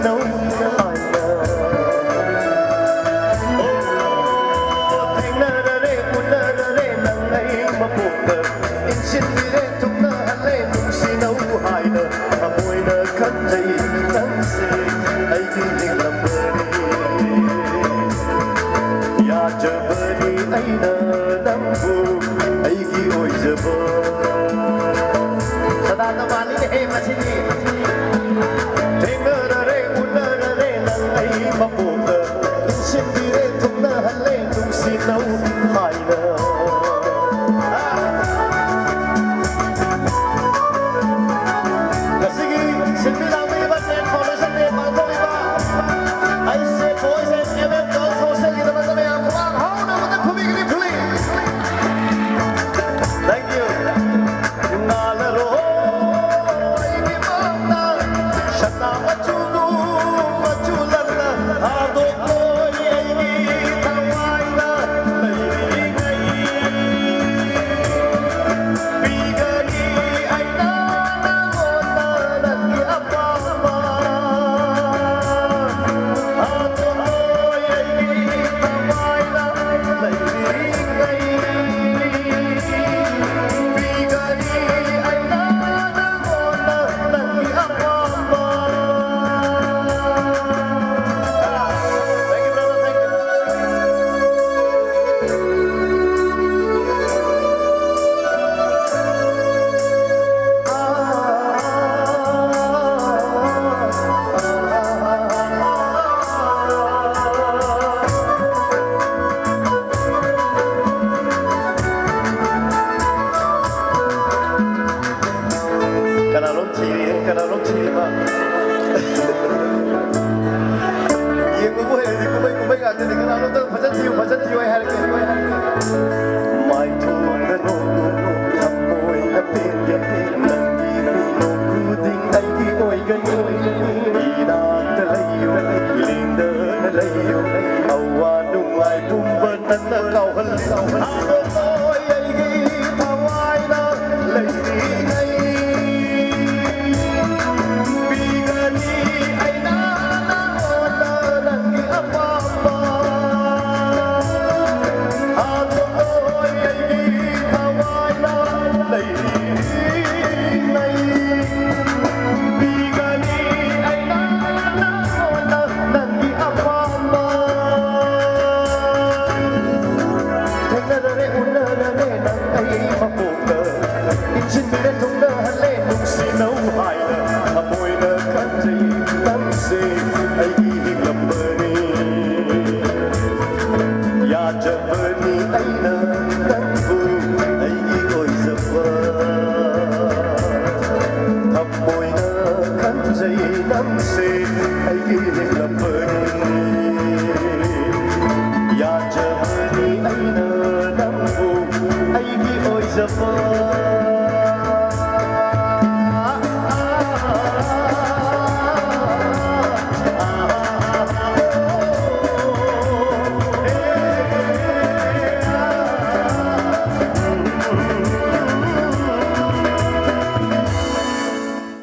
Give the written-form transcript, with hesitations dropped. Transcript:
nấu ai nơ thành nơ ra re un nơ ra re nang ai mà buộc nơ in xin đi re thúc nơ hắn lên nung si nấu ai nơ mà môi nơ khăn dây nắng se ai đi hình làm bờ đi ya chờ bờ đi ai nơ nắng buồn ai đi ôi giờ bờ Sada tamani he masini Tenga re una re nang ai mapuka Insin dire thukna halle nung sinau hai na Kasigi Silvi Lami ba ten foundation de pangkoli ba I say boys and MM girls hostel kita macam yang kurang how na mata kubi gini puli Thank you Nalaro Hãy subscribe cho kênh Ghiền Mì Gõ để không bỏ lỡ những video hấp dẫn